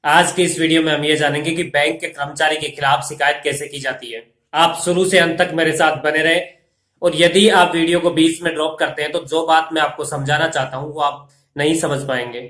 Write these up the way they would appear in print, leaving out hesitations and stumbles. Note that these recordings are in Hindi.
आज के इस वीडियो में हम ये जानेंगे कि बैंक के कर्मचारी के खिलाफ शिकायत कैसे की जाती है। आप शुरू से अंत तक मेरे साथ बने रहे और यदि आप वीडियो को बीच में ड्रॉप करते हैं तो जो बात मैं आपको समझाना चाहता हूं वो आप नहीं समझ पाएंगे।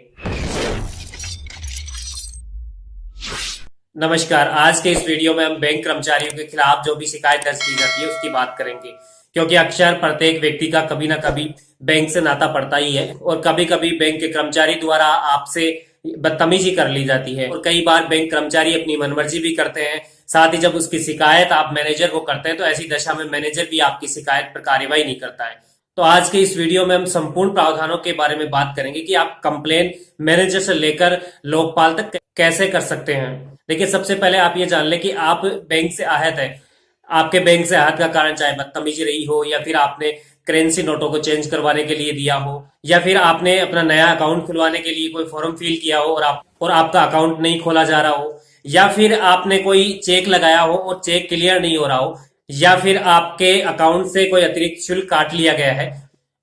नमस्कार, आज के इस वीडियो में हम बैंक कर्मचारियों के खिलाफ जो भी शिकायत दर्ज की जाती है उसकी बात करेंगे, क्योंकि अक्सर प्रत्येक व्यक्ति का कभी ना कभी बैंक से नाता पड़ता ही है और कभी कभी बैंक के कर्मचारी द्वारा आपसे बदतमीजी कर ली जाती है और कई बार बैंक कर्मचारी अपनी मनमर्जी भी करते हैं। साथ ही जब उसकी शिकायत आप मैनेजर को करते हैं तो ऐसी दशा में मैनेजर भी आपकी शिकायत पर कार्रवाई नहीं करता है। तो आज के इस वीडियो में हम संपूर्ण प्रावधानों के बारे में बात करेंगे कि आप कंप्लेन मैनेजर से लेकर लोकपाल तक कैसे कर सकते हैं। देखिए, सबसे पहले आप ये जान लें कि आप बैंक से आहत है। आपके बैंक से आहत का कारण चाहे बदतमीजी रही हो या फिर आपने करेंसी नोटों को चेंज करवाने के लिए दिया हो या फिर आपने अपना नया अकाउंट खुलवाने के लिए कोई फॉर्म फिल किया हो और आपका अकाउंट नहीं खोला जा रहा हो, या फिर आपने कोई चेक लगाया हो और चेक क्लियर नहीं हो रहा हो, या फिर आपके अकाउंट से कोई अतिरिक्त शुल्क काट लिया गया है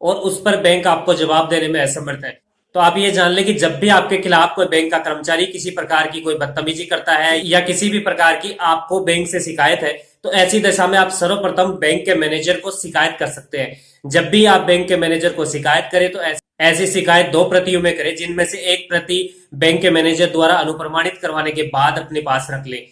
और उस पर बैंक आपको जवाब देने में असमर्थ है। तो आप ये जान लें कि जब भी आपके खिलाफ कोई बैंक का कर्मचारी किसी प्रकार की कोई बदतमीजी करता है या किसी भी प्रकार की आपको बैंक से शिकायत है, तो ऐसी दशा में आप सर्वप्रथम बैंक के मैनेजर को शिकायत कर सकते हैं। जब भी आप बैंक के मैनेजर को शिकायत करें तो ऐसी शिकायत 2 प्रतियों में करें, जिनमें से एक प्रति बैंक के मैनेजर द्वारा अनुप्रमाणित करवाने के बाद अपने पास रख लें।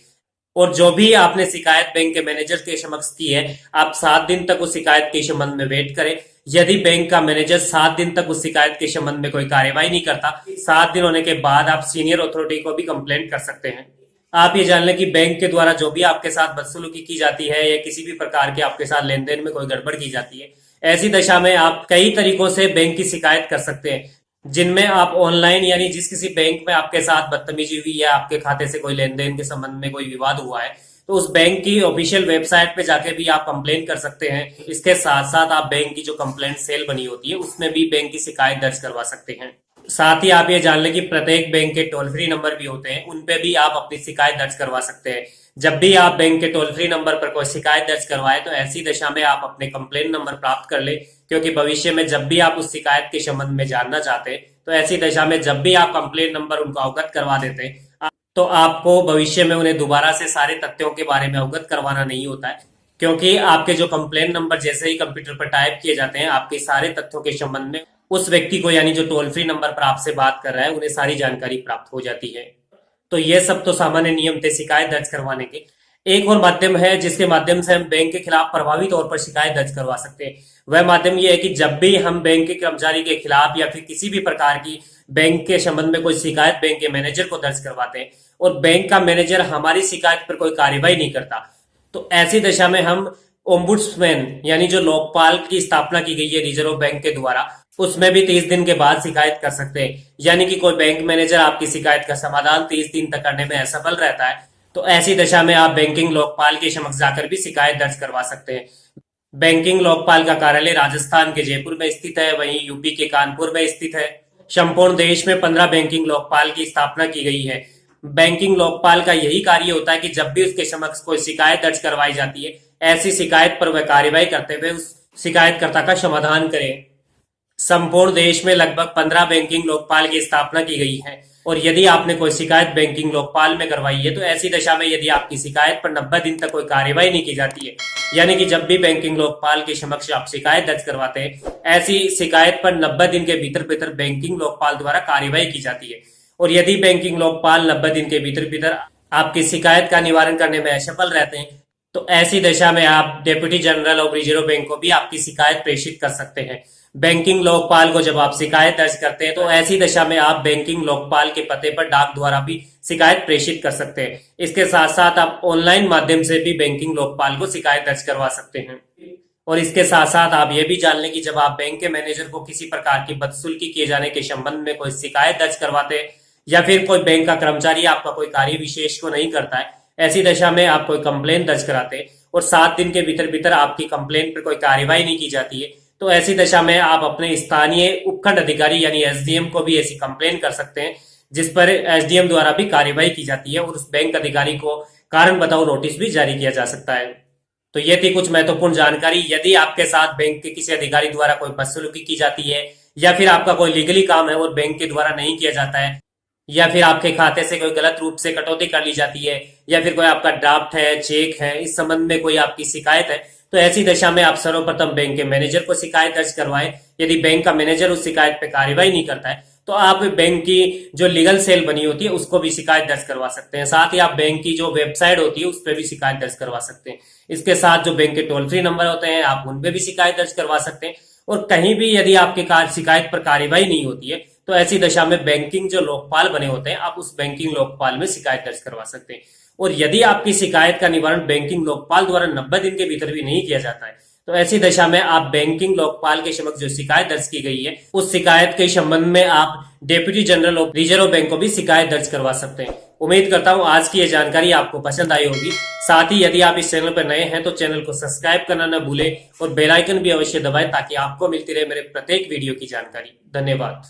और जो भी आपने शिकायत बैंक के मैनेजर के समक्ष की है, आप 7 दिन तक उस शिकायत के संबंध में वेट करें। यदि बैंक का मैनेजर 7 दिन तक उस शिकायत के संबंध में कोई कार्यवाही नहीं करता, 7 दिन होने के बाद आप सीनियर अथॉरिटी को भी कंप्लेंट कर सकते हैं। आप ये जान लें कि बैंक के द्वारा जो भी आपके साथ बदसलूकी की जाती है या किसी भी प्रकार के आपके साथ लेन देन में कोई गड़बड़ की जाती है, ऐसी दशा में आप कई तरीकों से बैंक की शिकायत कर सकते हैं, जिनमें आप ऑनलाइन यानी जिस किसी बैंक में आपके साथ बदतमीजी हुई है, आपके खाते से कोई लेन देन के संबंध में कोई विवाद हुआ है, तो उस बैंक की ऑफिशियल वेबसाइट पे जाके भी आप कंप्लेन कर सकते हैं। इसके साथ साथ आप बैंक की जो कंप्लेंट सेल बनी होती है उसमें भी बैंक की शिकायत दर्ज करवा सकते हैं। साथ ही आप ये जान लें कि प्रत्येक बैंक के टोल फ्री नंबर भी होते हैं, उन पे भी आप अपनी शिकायत दर्ज करवा सकते हैं। जब भी आप बैंक के टोल फ्री नंबर पर कोई शिकायत दर्ज करवाए तो ऐसी दशा में आप अपने कंप्लेन नंबर प्राप्त कर ले, क्योंकि भविष्य में जब भी आप उस शिकायत के संबंध में जानना चाहते हैं तो ऐसी दशा में जब भी आप कंप्लेन नंबर उनको अवगत करवा देते हैं तो आपको भविष्य में उन्हें दोबारा से सारे तथ्यों के बारे में अवगत करवाना नहीं होता है, क्योंकि आपके जो कंप्लेन नंबर जैसे ही कंप्यूटर पर टाइप किए जाते हैं, आपके सारे तथ्यों के संबंध में उस व्यक्ति को यानी जो टोल फ्री नंबर पर आपसे बात कर रहा है उन्हें सारी जानकारी प्राप्त हो जाती है। तो ये सब तो सामान्य नियम थे शिकायत दर्ज करवाने के। एक और माध्यम है जिसके माध्यम से हम बैंक के खिलाफ प्रभावी तौर पर शिकायत दर्ज करवा सकते हैं। वह माध्यम यह है कि जब भी हम बैंक के कर्मचारी के खिलाफ या फिर किसी भी प्रकार की बैंक के संबंध में कोई शिकायत बैंक के मैनेजर को दर्ज करवाते हैं और बैंक का मैनेजर हमारी शिकायत पर कोई कार्रवाई नहीं करता, तो ऐसी दशा में हम ओम्बुड्समैन यानी जो लोकपाल की स्थापना की गई है रिजर्व बैंक के द्वारा, उसमें भी 30 दिन के बाद शिकायत कर सकते हैं। यानी कि कोई बैंक मैनेजर आपकी शिकायत का समाधान 30 दिन तक करने में असफल रहता है, तो ऐसी दशा में आप बैंकिंग लोकपाल के समक्ष जाकर भी शिकायत दर्ज करवा सकते हैं। बैंकिंग लोकपाल का कार्यालय राजस्थान के जयपुर में स्थित है, वहीं यूपी के कानपुर में स्थित है। संपूर्ण देश में 15 बैंकिंग लोकपाल की स्थापना की गई है। बैंकिंग लोकपाल का यही कार्य होता है कि जब भी उसके समक्ष कोई शिकायत दर्ज करवाई जाती है, ऐसी शिकायत पर वह कार्रवाई करते हुए उस शिकायतकर्ता का समाधान करें। संपूर्ण देश में लगभग 15 बैंकिंग लोकपाल की स्थापना की गई है और यदि आपने कोई शिकायत बैंकिंग लोकपाल में करवाई है तो ऐसी दशा में यदि आपकी शिकायत पर 90 दिन तक कोई कार्रवाई नहीं की जाती है, यानी कि जब भी बैंकिंग लोकपाल के समक्ष आप शिकायत दर्ज करवाते हैं, ऐसी शिकायत पर 90 दिन के भीतर भीतर बैंकिंग लोकपाल द्वारा कार्रवाई की जाती है। और यदि बैंकिंग लोकपाल 90 दिन के भीतर भीतर आपकी शिकायत का निवारण करने में असफल रहते हैं, तो ऐसी दशा में आप deputy general of reserve bank को भी आपकी शिकायत प्रेषित कर सकते हैं। बैंकिंग लोकपाल को जब आप शिकायत दर्ज करते हैं तो ऐसी दशा में आप बैंकिंग लोकपाल के पते पर डाक द्वारा भी शिकायत प्रेषित कर सकते हैं। इसके साथ साथ आप ऑनलाइन माध्यम से भी बैंकिंग लोकपाल को शिकायत दर्ज करवा सकते हैं। और इसके साथ साथ आप ये भी जान लें कि जब आप बैंक के मैनेजर को किसी प्रकार की बदसलूकी किए जाने के संबंध में कोई शिकायत दर्ज करवाते हैं या फिर कोई बैंक का कर्मचारी आपका कोई कार्य विशेष को नहीं करता है, ऐसी दशा में आप कोई कंप्लेन दर्ज कराते हैं और 7 दिन के भीतर भीतर आपकी कंप्लेन पर कोई कार्यवाही नहीं की जाती है, तो ऐसी दशा में आप अपने स्थानीय उपखंड अधिकारी यानी एसडीएम को भी ऐसी कंप्लेन कर सकते हैं, जिस पर एसडीएम द्वारा भी कार्यवाही की जाती है और उस बैंक अधिकारी को कारण बताओ नोटिस भी जारी किया जा सकता है। तो ये थी कुछ महत्वपूर्ण जानकारी। यदि आपके साथ बैंक के किसी अधिकारी द्वारा कोई बदसलूकी की जाती है या फिर आपका कोई लीगली काम है और बैंक के द्वारा नहीं किया जाता है, या फिर आपके खाते से कोई गलत रूप से कटौती कर ली जाती है, या फिर कोई आपका ड्राफ्ट है, चेक है, इस संबंध में कोई आपकी शिकायत है, तो ऐसी दशा में आप सर्वप्रथम बैंक के मैनेजर को शिकायत दर्ज करवाएं। यदि बैंक का मैनेजर उस शिकायत पे कार्रवाई नहीं करता है तो आप बैंक की जो लीगल सेल बनी होती है उसको भी शिकायत दर्ज करवा सकते हैं। साथ ही आप बैंक की जो वेबसाइट होती है उस पर भी शिकायत दर्ज करवा सकते हैं। इसके साथ जो बैंक के टोल फ्री नंबर होते हैं आप उन पे भी शिकायत दर्ज करवा सकते हैं। और कहीं भी यदि आपके शिकायत पर कार्रवाई नहीं होती है तो ऐसी दशा में बैंकिंग जो लोकपाल बने होते हैं आप उस बैंकिंग लोकपाल में शिकायत दर्ज करवा सकते हैं। और यदि आपकी शिकायत का निवारण बैंकिंग लोकपाल द्वारा 90 दिन के भीतर भी नहीं किया जाता है तो ऐसी दशा में आप बैंकिंग लोकपाल के समक्ष जो शिकायत दर्ज की गई है उस शिकायत के संबंध में आप deputy general of reserve bank को भी शिकायत दर्ज करवा सकते हैं। उम्मीद करता हूं आज की ये जानकारी आपको पसंद आई होगी। साथ ही यदि आप इस चैनल पर नए हैं तो चैनल को सब्सक्राइब करना न भूलें और बेल आइकन भी अवश्य दबाएं ताकि आपको मिलती रहे मेरे प्रत्येक वीडियो की जानकारी। धन्यवाद।